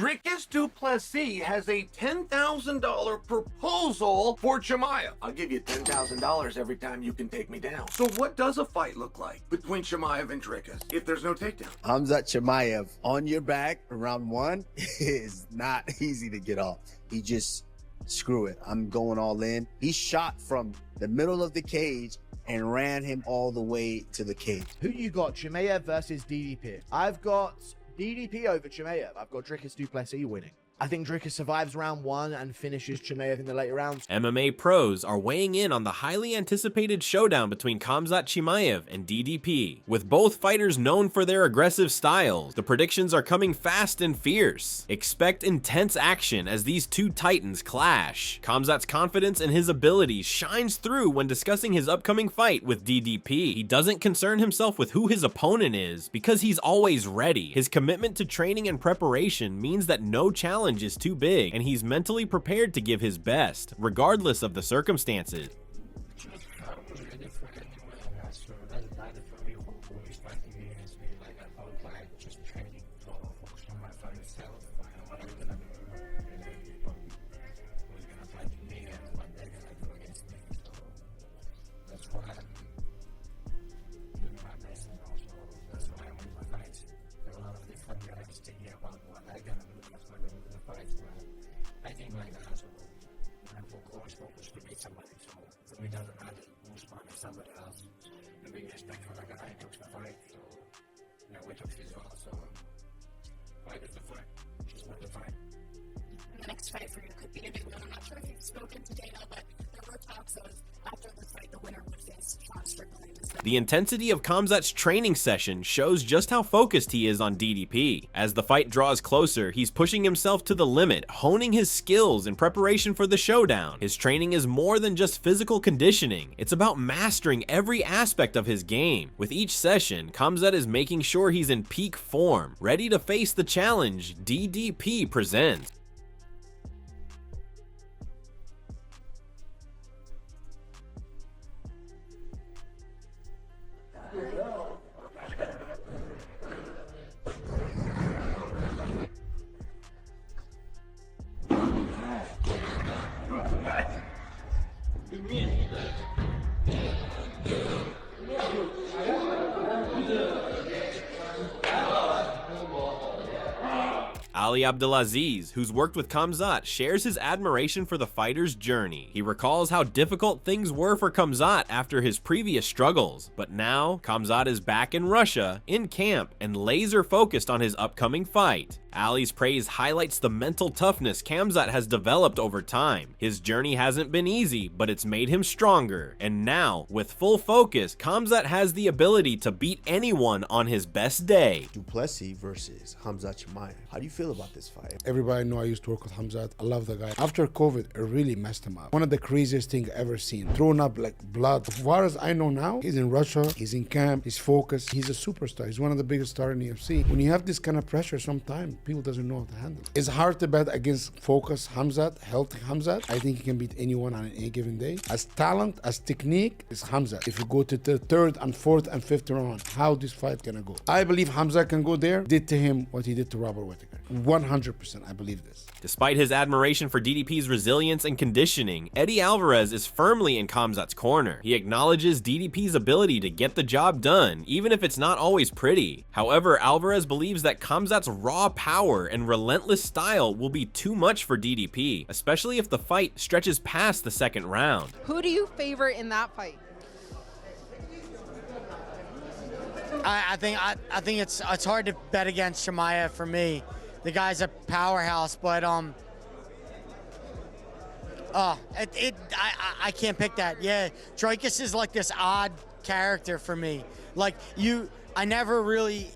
Dricus du Plessis has a $10,000 proposal for Chimaev. I'll give you $10,000 every time you can take me down. So what does a fight look like between Chimaev and Dricus if there's no takedown? Khamzat Chimaev on your back round one is not easy to get off. He just, screw it, I'm going all in. He shot from the middle of the cage and ran him all the way to the cage. Who you got, Chimaev versus DDP? I've got DDP over Chimaev. I've got Dricus du Plessis winning. I think Dricus survives round one and finishes Chimaev in the later rounds. MMA pros are weighing in on the highly anticipated showdown between Khamzat Chimaev and DDP. With both fighters known for their aggressive styles, the predictions are coming fast and fierce. Expect intense action as these two titans clash. Khamzat's confidence in his abilities shines through when discussing his upcoming fight with DDP. He doesn't concern himself with who his opponent is because he's always ready. His commitment to training and preparation means that no challenge is too big, and he's mentally prepared to give his best, regardless of the circumstances. Somebody else, the big respect for the guy who took the fight, so, you know, we took his well, so, fight is the fight, just not the fight. The next fight for you could be a big one. I'm not sure if you've spoken to Dana, but there were talks of after this fight, the winner would face Sean Strickland. The intensity of Khamzat's training session shows just how focused he is on DDP. As the fight draws closer, he's pushing himself to the limit, honing his skills in preparation for the showdown. His training is more than just physical conditioning. It's about mastering every aspect of his game. With each session, Khamzat is making sure he's in peak form, ready to face the challenge DDP presents. Ali Abdelaziz, who's worked with Khamzat, shares his admiration for the fighter's journey. He recalls how difficult things were for Khamzat after his previous struggles, but now Khamzat is back in Russia, in camp, and laser focused on his upcoming fight. Ali's praise highlights the mental toughness Khamzat has developed over time. His journey hasn't been easy, but it's made him stronger. And now, with full focus, Khamzat has the ability to beat anyone on his best day. Du Plessis versus Khamzat Chimaev. How do you feel about this fight? Everybody know I used to work with Khamzat. I love the guy. After COVID, it really messed him up. One of the craziest things I've ever seen. Thrown up like blood. As far as I know now, he's in Russia, he's in camp, he's focused, he's a superstar. He's one of the biggest stars in the UFC. When you have this kind of pressure, sometimes people doesn't know how to handle it. It's hard to bet against focused Khamzat, healthy Khamzat. I think he can beat anyone on any given day. As talent, as technique, is Khamzat. If you go to the third and fourth and fifth round, how this fight gonna go? I believe Khamzat can go there. Did to him what he did to Robert Whittaker. 100%, I believe this. Despite his admiration for DDP's resilience and conditioning, Eddie Alvarez is firmly in Khamzat's corner. He acknowledges DDP's ability to get the job done, even if it's not always pretty. However, Alvarez believes that Khamzat's raw power and relentless style will be too much for DDP, especially if the fight stretches past the second round. Who do you favor in that fight? I think it's hard to bet against Chimaev for me. The guy's a powerhouse, but I can't pick that. Yeah, Dricus is like this odd character for me. Like I never really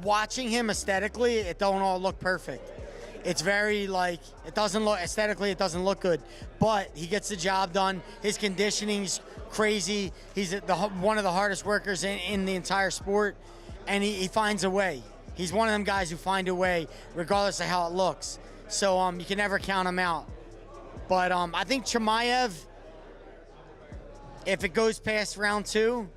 watching him aesthetically. It don't all look perfect. It's very like it doesn't look aesthetically. It doesn't look good, but he gets the job done. His conditioning's crazy. He's one of the hardest workers in the entire sport, and he finds a way. He's one of them guys who find a way, regardless of how it looks. So you can never count him out. But I think Chimaev, if it goes past round two,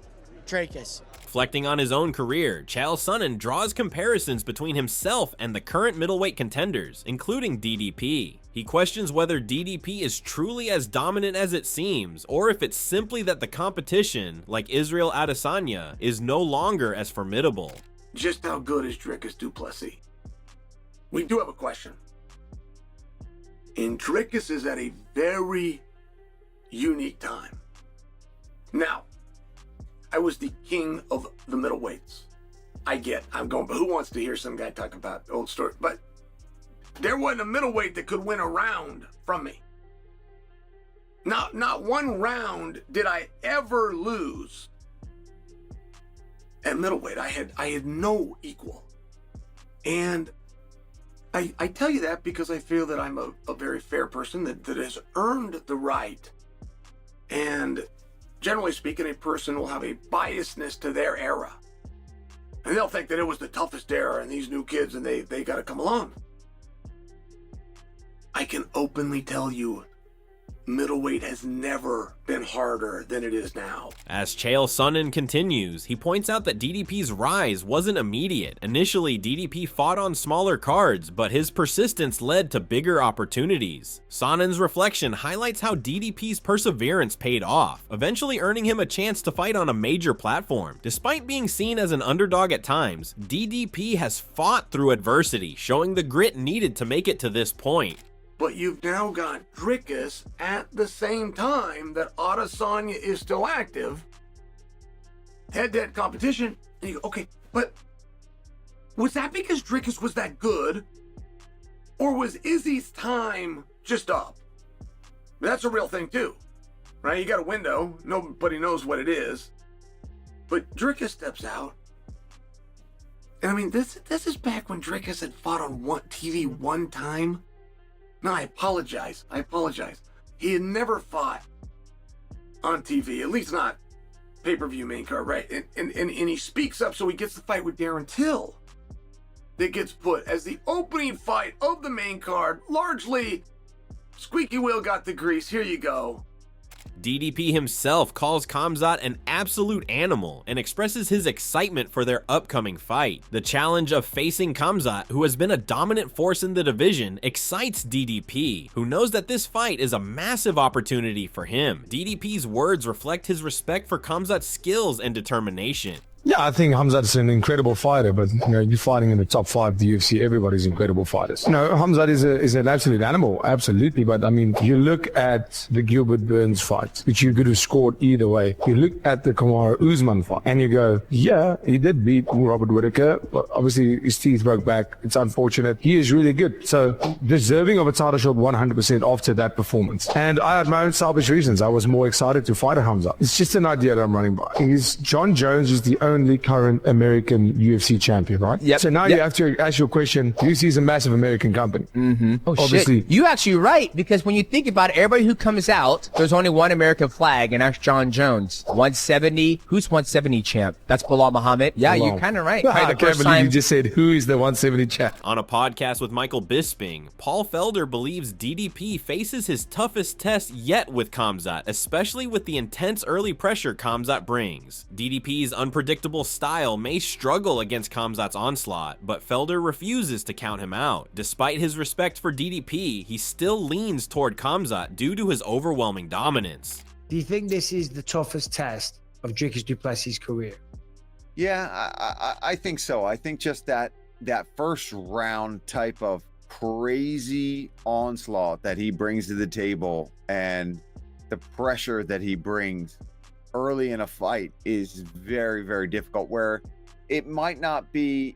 Dricus. Reflecting on his own career, Chael Sonnen draws comparisons between himself and the current middleweight contenders, including DDP. He questions whether DDP is truly as dominant as it seems, or if it's simply that the competition, like Israel Adesanya, is no longer as formidable. Just how good is Dricus du Plessis? We do have a question. And Dricus is at a very unique time. Now, I was the king of the middleweights. I'm going, but who wants to hear some guy talk about old story? But there wasn't a middleweight that could win a round from me. Not one round did I ever lose. At middleweight, I had no equal. And I tell you that because I feel that I'm a very fair person that has earned the right. And generally speaking, a person will have a biasness to their era. And they'll think that it was the toughest era and these new kids and they got to come along. I can openly tell you, middleweight has never been harder than it is now. As Chael Sonnen continues, he points out that DDP's rise wasn't immediate. Initially, DDP fought on smaller cards, but his persistence led to bigger opportunities. Sonnen's reflection highlights how DDP's perseverance paid off, eventually earning him a chance to fight on a major platform. Despite being seen as an underdog at times, DDP has fought through adversity, showing the grit needed to make it to this point. But you've now got Dricus at the same time that Adesanya is still active. Head-to-head competition. And you go, okay, but was that because Dricus was that good? Or was Izzy's time just up? That's a real thing too, right? You got a window. Nobody knows what it is. But Dricus steps out. And I mean, this is back when Dricus had fought on TV one time. No, I apologize. He had never fought on TV, at least not pay-per-view main card, right? And he speaks up, so he gets the fight with Darren Till. That gets put as the opening fight of the main card. Largely, squeaky wheel got the grease. Here you go. DDP himself calls Khamzat an absolute animal and expresses his excitement for their upcoming fight. The challenge of facing Khamzat, who has been a dominant force in the division, excites DDP, who knows that this fight is a massive opportunity for him. DDP's words reflect his respect for Khamzat's skills and determination. Yeah, I think Khamzat's an incredible fighter, but you're fighting in the top 5 of the UFC. Everybody's incredible fighters. Khamzat is an absolute animal, absolutely. But I mean, you look at the Gilbert Burns fight, which you could have scored either way. You look at the Kamaru Usman fight, and you go, yeah, he did beat Robert Whittaker, but obviously his teeth broke back. It's unfortunate. He is really good, so deserving of a title shot 100% after that performance. And I had my own selfish reasons. I was more excited to fight a Khamzat. It's just an idea that I'm running by. John Jones is the only current American UFC champion, right? Yep. So now you have to ask your question. UFC is a massive American company. Mm-hmm. Oh, obviously. shit. You actually right, because when you think about it, everybody who comes out, there's only one American flag, and that's John Jones. 170. Who's 170 champ? That's Bilal Muhammad. Yeah, you're kind of right. I can't believe you just said who is the 170 champ. On a podcast with Michael Bisping, Paul Felder believes DDP faces his toughest test yet with Khamzat, especially with the intense early pressure Khamzat brings. DDP's unpredictable style may struggle against Khamzat's onslaught, but Felder refuses to count him out. Despite his respect for DDP, he still leans toward Khamzat due to his overwhelming dominance. Do you think this is the toughest test of Dricus du Plessis' career? Yeah, I think so. I think just that first round type of crazy onslaught that he brings to the table and the pressure that he brings early in a fight is very, very difficult, where it might not be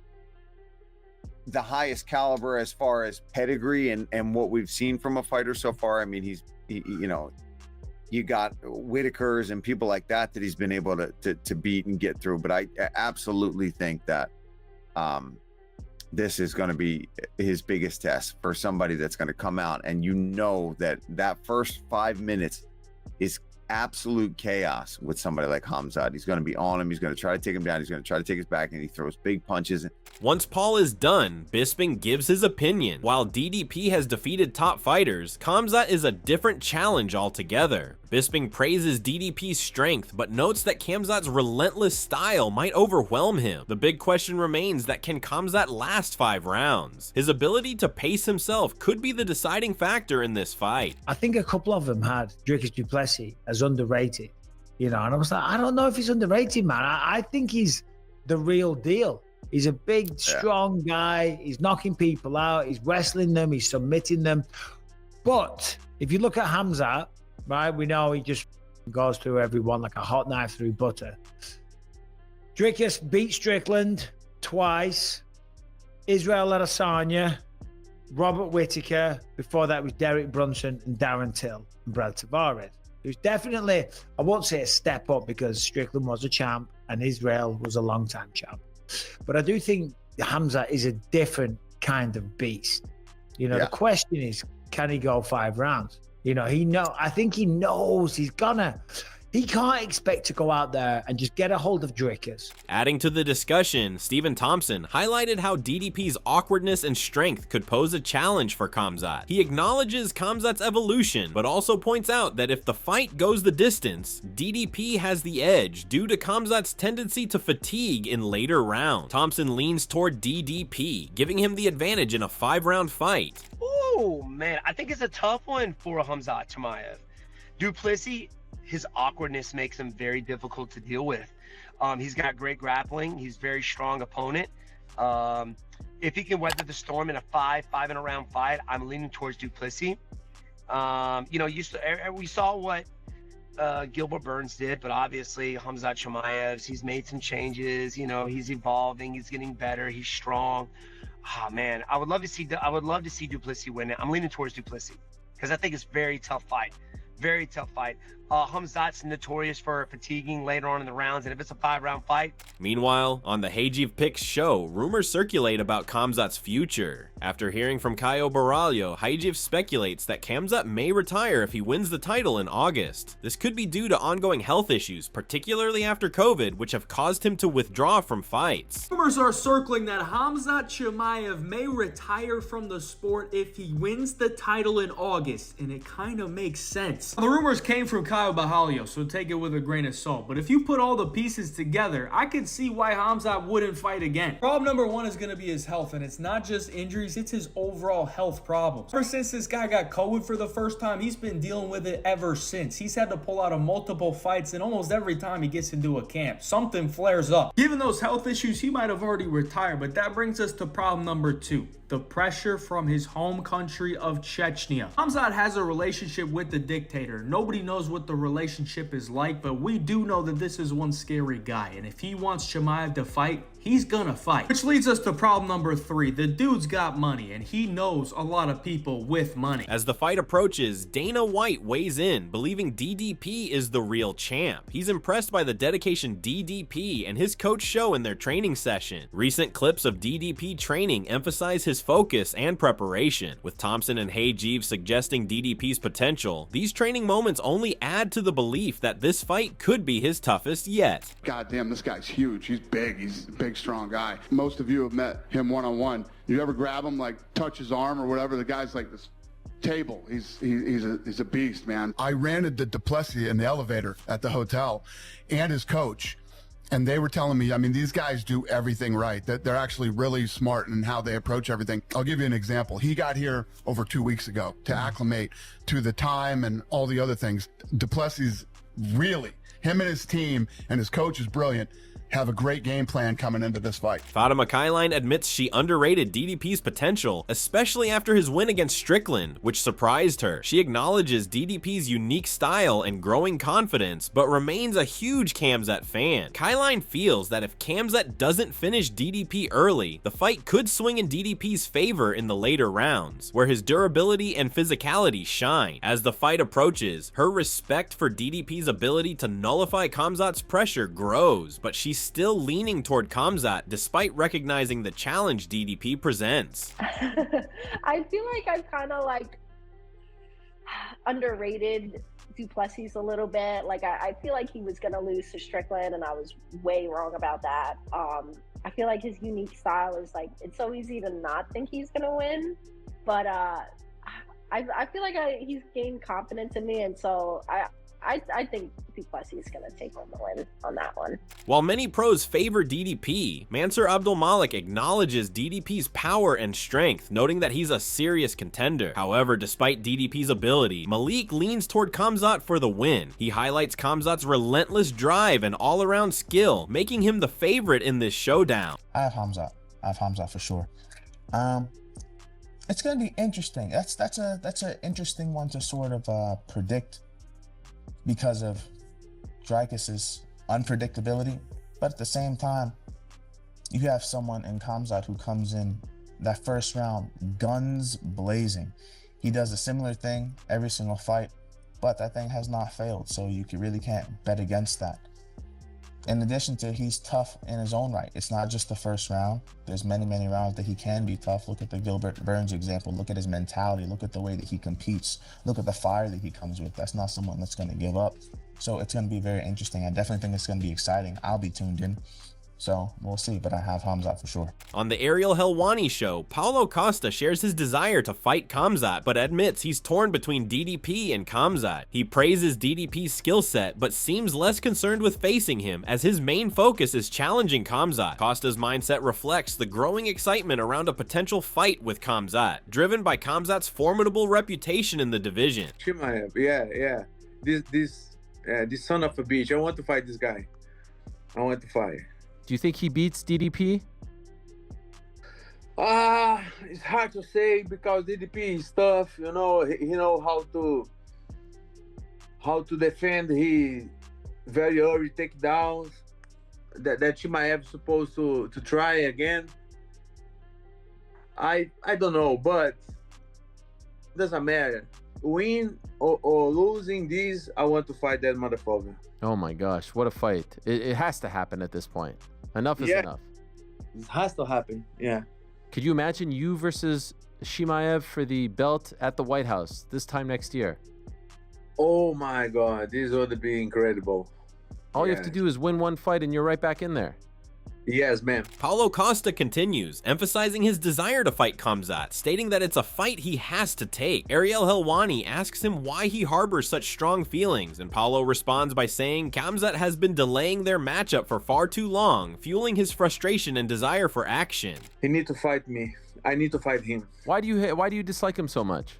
the highest caliber as far as pedigree and what we've seen from a fighter so far. I mean, you got Whitakers and people like that he's been able to beat and get through. But I absolutely think that this is going to be his biggest test for somebody that's going to come out, and that first 5 minutes is absolute chaos with somebody like Khamzat. He's going to be on him. He's going to try to take him down. He's going to try to take his back, and he throws big punches. Once Paul is done, Bisping gives his opinion. While DDP has defeated top fighters, Khamzat is a different challenge altogether. Bisping praises DDP's strength, but notes that Khamzat's relentless style might overwhelm him. The big question remains that can Khamzat last 5 rounds? His ability to pace himself could be the deciding factor in this fight. I think a couple of them had Dricus du Plessis as underrated, and I was like, I don't know if he's underrated, man. I think he's the real deal. He's a big, strong guy. He's knocking people out. He's wrestling them. He's submitting them. But if you look at Khamzat, right, we know he just goes through everyone like a hot knife through butter. Dricus beat Strickland twice. Israel Adesanya, Robert Whittaker. Before that was Derek Brunson and Darren Till and Brad Tavares. It was definitely, I won't say a step up because Strickland was a champ and Israel was a long-time champ. But I do think Khamzat is a different kind of beast. The question is, can he go 5 rounds? I think he knows he can't expect to go out there and just get a hold of Dricus. Adding to the discussion, Stephen Thompson highlighted how DDP's awkwardness and strength could pose a challenge for Khamzat. He acknowledges Khamzat's evolution, but also points out that if the fight goes the distance, DDP has the edge due to Khamzat's tendency to fatigue in later rounds. Thompson leans toward DDP, giving him the advantage in a 5-round fight. Oh man, I think it's a tough one for Khamzat Chimaev. Du Plessis, his awkwardness makes him very difficult to deal with. He's got great grappling. He's a very strong opponent. If he can weather the storm in a 5 and a round fight, I'm leaning towards Du Plessis. We saw what Gilbert Burns did, but obviously Khamzat Chimaev, he's made some changes. He's evolving. He's getting better. He's strong. Oh man, I would love to see Du Plessis win it. I'm leaning towards Du Plessis because I think it's a very tough fight. Very tough fight. Khamzat's notorious for fatiguing later on in the rounds, and if it's a 5-round fight. Meanwhile, on the Hajiv Picks show, rumors circulate about Khamzat's future. After hearing from Caio Baralho, Hajiv speculates that Khamzat may retire if he wins the title in August. This could be due to ongoing health issues, particularly after COVID, which have caused him to withdraw from fights. Rumors are circling that Khamzat Chimaev may retire from the sport if he wins the title in August, and it kind of makes sense. The rumors came from Caio Baralho, so take it with a grain of salt. But if you put all the pieces together, I could see why Khamzat wouldn't fight again. Problem number 1 is going to be his health, and it's not just injuries, it's his overall health problems. Ever since this guy got COVID for the first time, he's been dealing with it ever since. He's had to pull out of multiple fights, and almost every time he gets into a camp, something flares up. Given those health issues, he might have already retired, but that brings us to problem number 2. The pressure from his home country of Chechnya. Khamzat has a relationship with the dictator. Nobody knows what the relationship is like, but we do know that this is one scary guy, and if he wants Chimaev to fight, he's gonna fight. Which leads us to problem number 3. The dude's got money, and he knows a lot of people with money. As the fight approaches, Dana White weighs in, believing DDP is the real champ. He's impressed by the dedication DDP and his coach show in their training session. Recent clips of DDP training emphasize his focus and preparation. With Thompson and Hajiv suggesting DDP's potential, these training moments only add to the belief that this fight could be his toughest yet. God damn, this guy's huge. He's big. He's a big, strong guy. Most of you have met him one-on-one. You ever grab him, like touch his arm or whatever? The guy's like this table. He's a beast, man. I ran into du Plessis in the elevator at the hotel and his coach. And they were telling me, I mean, these guys do everything right. That they're actually really smart in how they approach everything. I'll give you an example. He got here over 2 weeks ago to acclimate to the time and all the other things. Du Plessis really, him and his team and his coach is brilliant. Have a great game plan coming into this fight. Fatima Kailine admits she underrated DDP's potential, especially after his win against Strickland, which surprised her. She acknowledges DDP's unique style and growing confidence, but remains a huge Khamzat fan. Kailine feels that if Khamzat doesn't finish DDP early, the fight could swing in DDP's favor in the later rounds, where his durability and physicality shine. As the fight approaches, her respect for DDP's ability to nullify Khamzat's pressure grows, but she's still leaning toward Khamzat despite recognizing the challenge DDP presents. I feel like I've kind of like underrated Du Plessis a little bit. Like I feel like he was gonna lose to Strickland, and I was way wrong about that. I feel like his unique style is like, it's so easy to not think he's gonna win, but I feel like he's gained confidence in me, and so I think Duplessis is going to take home the win on that one. While many pros favor DDP, Mansur Abdulmalik acknowledges DDP's power and strength, noting that he's a serious contender. However, despite DDP's ability, Malik leans toward Khamzat for the win. He highlights Khamzat's relentless drive and all-around skill, making him the favorite in this showdown. I have Khamzat for sure. It's going to be interesting. That's an interesting one to sort of predict because of Dricus's unpredictability. But at the same time, you have someone in Khamzat who comes in that first round guns blazing. He does a similar thing every single fight, but that thing has not failed, so you really can't bet against that. In addition to, he's tough in his own right. It's not just the first round. There's many, many rounds that he can be tough. Look at the Gilbert Burns example. Look at his mentality. Look at the way that he competes. Look at the fire that he comes with. That's not someone that's going to give up. So it's going to be very interesting. I definitely think it's going to be exciting. I'll be tuned in. So we'll see, but I have Khamzat for sure. On the Ariel Helwani show, Paulo Costa shares his desire to fight Khamzat, but admits he's torn between DDP and Khamzat. He praises DDP's skill set, but seems less concerned with facing him, as his main focus is challenging Khamzat. Costa's mindset reflects the growing excitement around a potential fight with Khamzat, driven by Khamzat's formidable reputation in the division. Chimaev, yeah. This son of a bitch. I want to fight this guy. I want to fight. Do you think he beats DDP? It's hard to say because DDP is tough. You know, he know how to defend his very early takedowns. That Chimaev is supposed to try again. I don't know, but it doesn't matter. Win or losing this, I want to fight that motherfucker. Oh my gosh, what a fight. It has to happen at this point. Enough is enough. It has to happen, yeah. Could you imagine you versus Chimaev for the belt at the White House this time next year? Oh my God, this would be incredible. All you have to do is win one fight and you're right back in there. Yes, man. Paulo Costa continues, emphasizing his desire to fight Khamzat, stating that it's a fight he has to take. Ariel Helwani asks him why he harbors such strong feelings, and Paulo responds by saying Khamzat has been delaying their matchup for far too long, fueling his frustration and desire for action. He needs to fight me. I need to fight him. Why do you dislike him so much?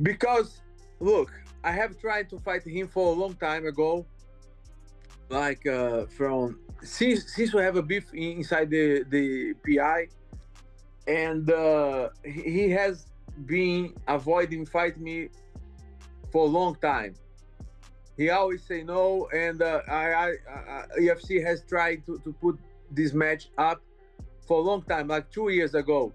Because, look, I have tried to fight him for a long time ago. Like since we have a beef inside the PI, and he has been avoiding fighting me for a long time. He always say no, and UFC has tried to put this match up for a long time, like 2 years ago,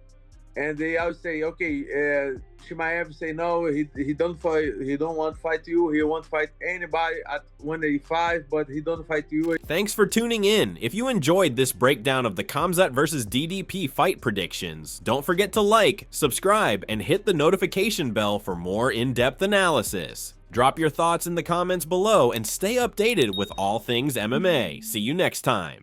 and they always say, okay, Chimaev say no, he don't fight, he don't want to fight you, he won't fight anybody at 185, but he don't fight you. Thanks for tuning in. If you enjoyed this breakdown of the Khamzat versus DDP fight predictions, don't forget to like, subscribe, and hit the notification bell for more in-depth analysis. Drop your thoughts in the comments below and stay updated with all things MMA. See you next time.